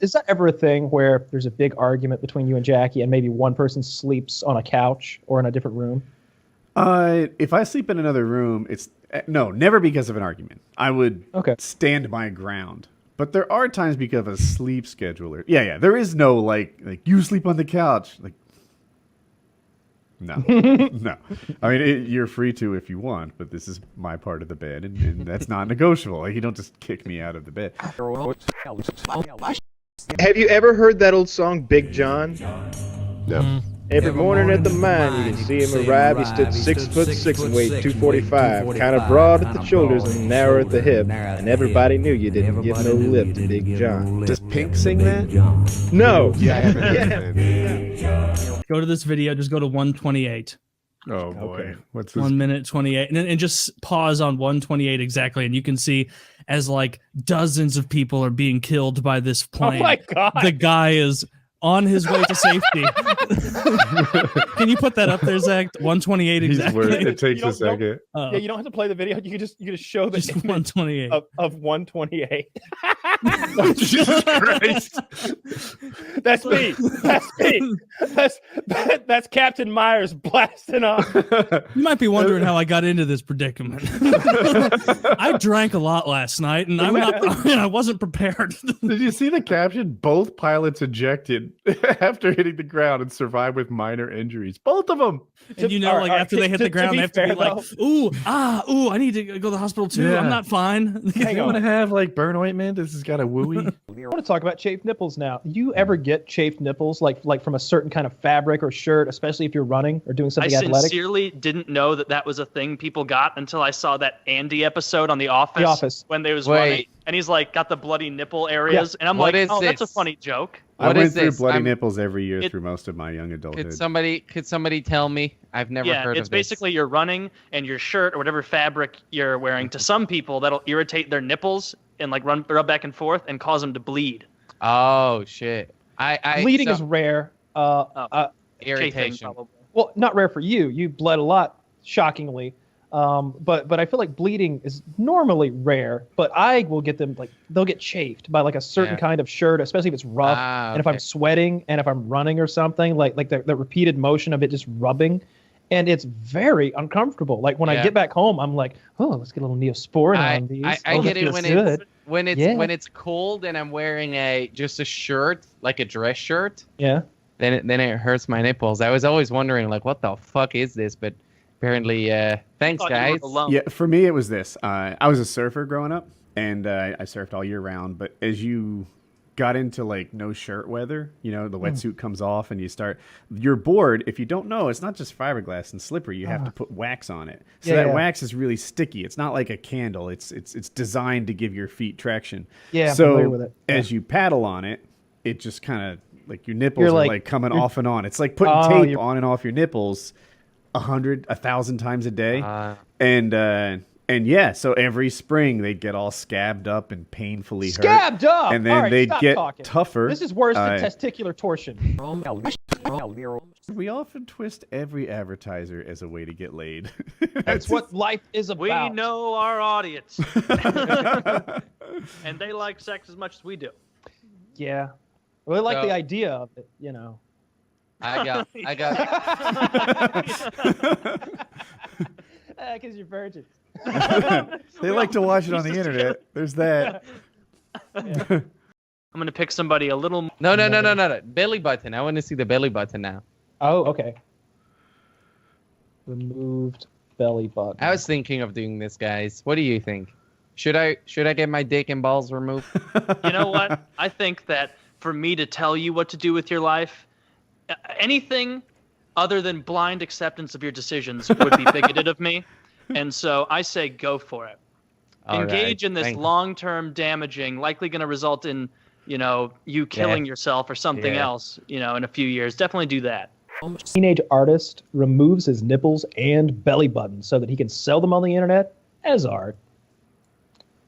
is that ever a thing where there's a big argument between you and Jackie, and maybe one person sleeps on a couch or in a different room? If I sleep in another room, it's no, never because of an argument. I would stand my ground. But there are times because of a sleep scheduler. Yeah. There is no like you sleep on the couch. Like, no, no. I mean, you're free to if you want, but this is my part of the bed, and that's not negotiable. Like, you don't just kick me out of the bed. Have you ever heard that old song, Big John? No. Every morning at the mine, you can see him arrive. He stood 6'6" and weighed 245, kind of broad at the shoulders and narrow at the hip, and everybody knew you didn't give no lip to Big John. Does Pink sing that? No. Go to this video. Just go to 128. Oh boy, Okay. What's this? 1 minute 28, and just pause on 128 exactly, and you can see as like dozens of people are being killed by this plane. Oh my God. The guy is on his way to safety. Can you put that up there, Zach? 128 exactly. It takes a second. Yeah, you don't have to play the video. You can just show the Just 128. of 128. Jesus Christ. That's me. That's me. That's Captain Myers blasting off. You might be wondering how I got into this predicament. I drank a lot last night, and I wasn't prepared. Did you see the caption? Both pilots ejected after hitting the ground and survived with minor injuries. Both of them. And you know, after they hit the ground, they have to be like, ooh, I need to go to the hospital too. Yeah. I'm not fine. You want to have like burn ointment? This has got a wooey. I want to talk about chafed nipples now. Do you ever get chafed nipples like from a certain kind of fabric or shirt, especially if you're running or doing something athletic? I sincerely didn't know that was a thing people got until I saw that Andy episode on The Office. The Office. When they was running, and he's like got the bloody nipple areas, and I'm like, oh, that's a funny joke. I went through bloody nipples every year through most of my young adulthood. Could somebody tell me? I've never heard of this. It's basically you're running and your shirt or whatever fabric you're wearing. To some people, that'll irritate their nipples and like rub back and forth and cause them to bleed. Oh shit! Bleeding is rare. Irritation. Well, not rare for you. You bled a lot, shockingly. But I feel like bleeding is normally rare, but I will get them they'll get chafed by like a certain kind of shirt, especially if it's rough. And if I'm sweating and if I'm running or something, like the repeated motion of it just rubbing, and it's very uncomfortable. Like when I get back home, I'm like, oh, let's get a little Neosporin on these. I get it when it's cold and I'm wearing just a shirt, like a dress shirt. Yeah. Then it hurts my nipples. I was always wondering like, what the fuck is this? But apparently, thanks guys. Yeah, for me it was this. I was a surfer growing up, and I surfed all year round. But as you got into like no shirt weather, the wetsuit comes off, and you're bored. If you don't know, it's not just fiberglass and slippery. You have to put wax on it, so that wax is really sticky. It's not like a candle. It's designed to give your feet traction. Yeah, I'm so familiar with it. As you paddle on it, it just kind of like your nipples are like coming off and on. It's like putting tape on and off your nipples 100, 1,000 times a day. And yeah, so every spring they'd get all scabbed up and painfully hurt. Scabbed up! And then they'd get tougher. This is worse than testicular torsion. We often twist every advertiser as a way to get laid. That's what life is about. We know our audience. And they like sex as much as we do. Yeah. We like the idea of it, I got. Because you're virgins. They like to watch it on the internet. There's that. Yeah. I'm gonna pick somebody a little. No. Belly button. I want to see the belly button now. Oh, okay. Removed belly button. I was thinking of doing this, guys. What do you think? Should I get my dick and balls removed? You know what? I think that for me to tell you what to do with your life, anything other than blind acceptance of your decisions would be bigoted of me. And so I say go for it. Engage in this long-term damaging, likely going to result in, you killing yourself or something else, in a few years. Definitely do that. Teenage artist removes his nipples and belly button so that he can sell them on the internet as art.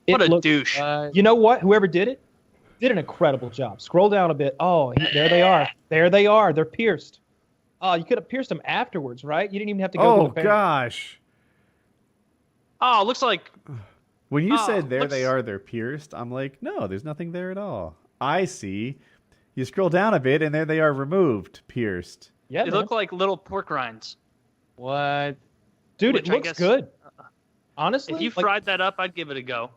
What a douche. You know what? Whoever did it did an incredible job. Scroll down a bit. Oh, there they are. There they are. They're pierced. Oh, you could have pierced them afterwards, right? You didn't even have to go. Oh, gosh. Oh, it looks like... When you said there they are, they're pierced, I'm like, no, there's nothing there at all. I see. You scroll down a bit, and there they are removed, pierced. Yeah, They man. look like little pork rinds. What? Dude, which it I looks guess- good. Honestly, If you like, fried that up, I'd give it a go.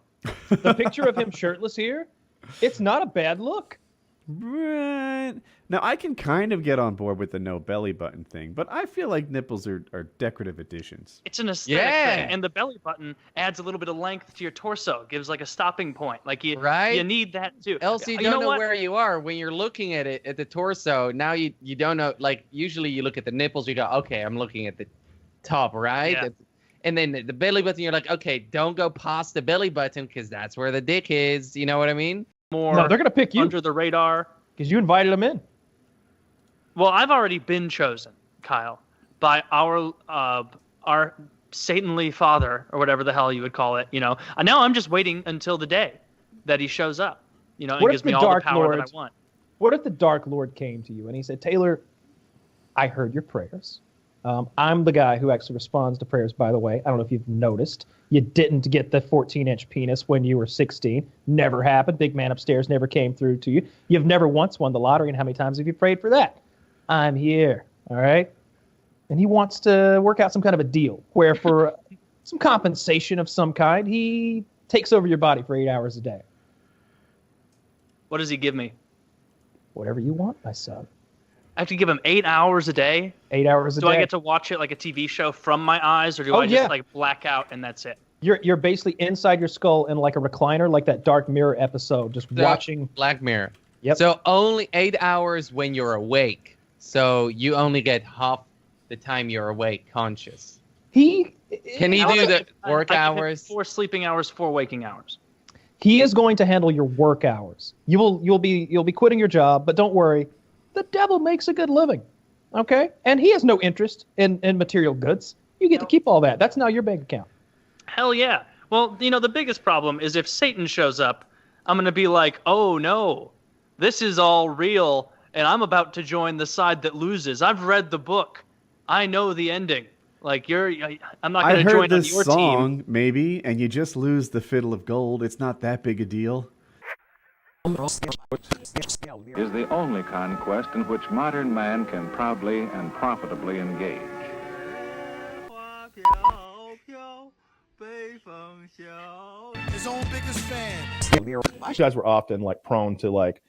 the picture of him shirtless here, it's not a bad look. Right. Now, I can kind of get on board with the no belly button thing, but I feel like nipples are decorative additions. It's an aesthetic Yeah. thing, and the belly button adds a little bit of length to your torso, gives like a stopping point. Like you Right? need that too. Else you know don't know what? where you are when you're looking at it at the torso. Now you don't know. Like usually you look at the nipples, you go, okay, I'm looking at the top, right? Yeah. And then the belly button, you're like, okay, don't go past the belly button because that's where the dick is. You know what I mean? More No, they're gonna pick you under the radar. because you invited them in. Well, I've already been chosen, Kyle, by our Satanly father, or whatever the hell you would call it. And now I'm just waiting until the day that he shows up. And What if gives the me all the Dark power Lord- that I want. What if the Dark Lord came to you and he said, Taylor, I heard your prayers. I'm the guy who actually responds to prayers, by the way. I don't know if you've noticed. You didn't get the 14-inch penis when you were 16. Never happened. Big man upstairs never came through to you. You've never once won the lottery, and how many times have you prayed for that? I'm here, all right? And he wants to work out some kind of a deal where for some compensation of some kind, he takes over your body for 8 hours a day. What does he give me? Whatever you want, my son. I have to give him 8 hours a day? 8 hours a Do day. I get to watch it like a TV show from my eyes, or do Oh, I yeah. just like black out and that's it? You're basically inside your skull in like a recliner, like that Dark Mirror episode, just watching. Black Mirror. Yep. So only 8 hours when you're awake. So you only get half the time you're awake, conscious. He Can he do the work I give him hours? 4 sleeping hours, 4 waking hours. He is going to handle your work hours. You'll be quitting your job, but don't worry, the devil makes a good living. Okay? And he has no interest in material goods. You get to keep all that. That's now your bank account. Hell yeah. Well, the biggest problem is if Satan shows up, I'm going to be like, oh no, this is all real, and I'm about to join the side that loses. I've read the book. I know the ending. Like, I'm not I going to heard join on this your song, team. maybe, and you just lose the fiddle of gold. It's not that big a deal. Is the only conquest in which modern man can proudly and profitably engage. His own biggest fan. You guys were often like prone to like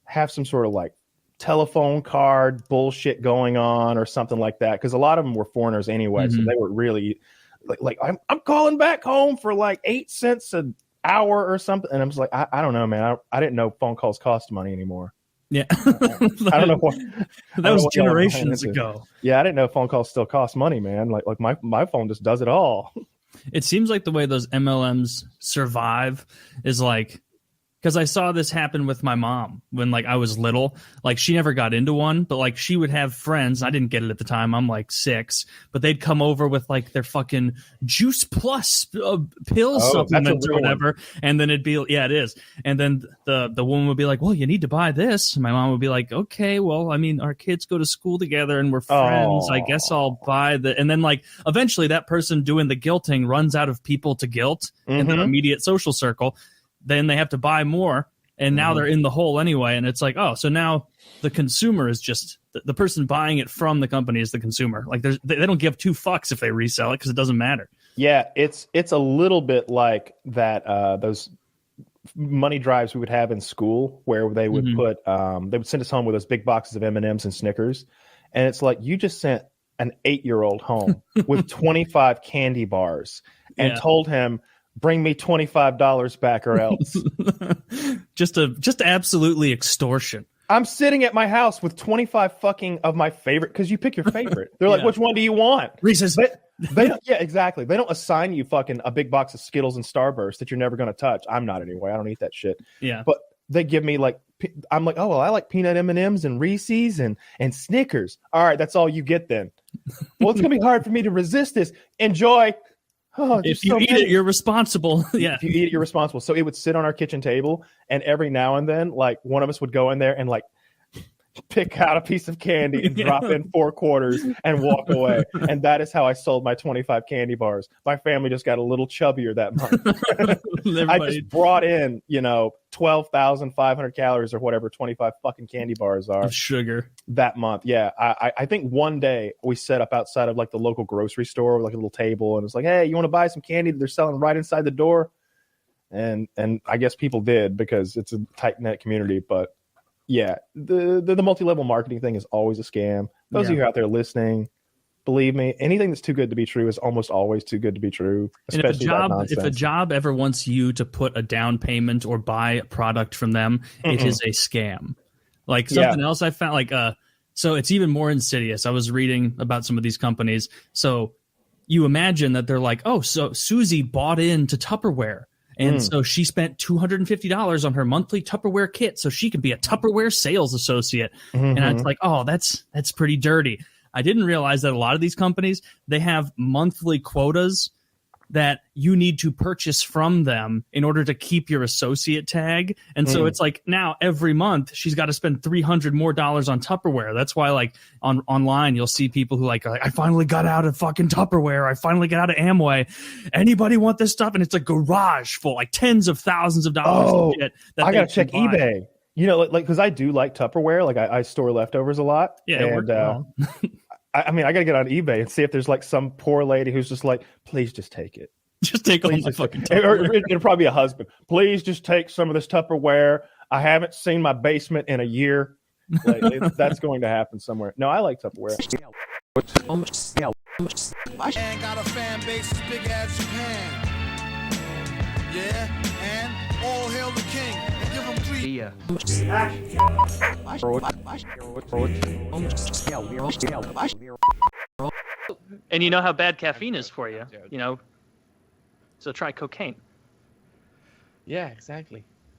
have some sort of like telephone card bullshit going on or something like that, because a lot of them were foreigners anyway, so they were really like I'm calling back home for like 8 cents an hour or something, and I'm just like I don't know, man. I didn't know phone calls cost money anymore. Yeah. I don't know what That was what y'all were generations into. ago. Yeah, I didn't know phone calls still cost money, man. Like my phone just does it all. It seems like the way those MLMs survive is like, because I saw this happen with my mom when like I was little. Like she never got into one, but like she would have friends. I didn't get it at the time. I'm like 6, but they'd come over with like their fucking Juice Plus pill supplement or whatever, and then it'd be it is. And then the woman would be like, "Well, you need to buy this." And my mom would be like, "Okay, well, I mean, our kids go to school together and we're friends. I guess I'll buy the." And then like eventually that person doing the guilting runs out of people to guilt in their immediate social circle. Then they have to buy more, and now they're in the hole anyway. And it's like, oh, so now the consumer is just the person buying it from the company is the consumer. Like they don't give 2 fucks if they resell it because it doesn't matter. Yeah, it's a little bit like that. Those money drives we would have in school where they would put they would send us home with those big boxes of M&Ms and Snickers, and it's like you just sent an 8-year-old home with 25 candy bars and told him, bring me $25 back or else. just absolutely extortion. I'm sitting at my house with 25 fucking of my favorite, because you pick your favorite. They're like, which one do you want? Reese's. They don't, yeah, exactly. They don't assign you fucking a big box of Skittles and Starburst that you're never going to touch. I'm not anyway. I don't eat that shit. Yeah. But they give me like, I'm like, oh, well, I like peanut M&Ms and Reese's and Snickers. All right, that's all you get then. Well, it's going to be hard for me to resist this. Enjoy. Oh, if you eat it, you're responsible. Yeah. If you eat it, you're responsible. So it would sit on our kitchen table, and every now and then, like one of us would go in there and like pick out a piece of candy and drop in 4 quarters and walk away. And that is how I sold my 25 candy bars. My family just got a little chubbier that month. I just brought in, 12,500 calories or whatever 25 fucking candy bars are. Of sugar. That month. Yeah. I think one day we set up outside of like the local grocery store with like a little table and it's like, hey, you want to buy some candy that they're selling right inside the door? And I guess people did because it's a tight-knit community, but yeah, the multi-level marketing thing is always a scam. Those of you out there listening, believe me, anything that's too good to be true is almost always too good to be true. Especially if a job ever wants you to put a down payment or buy a product from them, it is a scam. Like something else I found, like so it's even more insidious. I was reading about some of these companies. So you imagine that they're like, oh, so Susie bought into Tupperware. And so she spent $250 on her monthly Tupperware kit so she could be a Tupperware sales associate. And I was like, oh, that's pretty dirty. I didn't realize that a lot of these companies, they have monthly quotas that you need to purchase from them in order to keep your associate tag. And so it's like now every month she's got to spend $300 more on Tupperware. That's why like online you'll see people who like I finally got out of fucking Tupperware. I finally got out of Amway. Anybody want this stuff? And it's a garage full, like tens of thousands of dollars of shit that I gotta check eBay. Like because I do like Tupperware. Like I store leftovers a lot. Yeah, and I mean, I got to get on eBay and see if there's like some poor lady who's just like, please just take it. Just take all my fucking Tupperware. Or it'll probably be a husband. Please just take some of this Tupperware. I haven't seen my basement in a year. Like, that's going to happen somewhere. No, I like Tupperware. And got a fan base as big as Japan. Yeah, and all hail the king. And give him 3. And you know how bad caffeine is for you, So try cocaine. Yeah, exactly.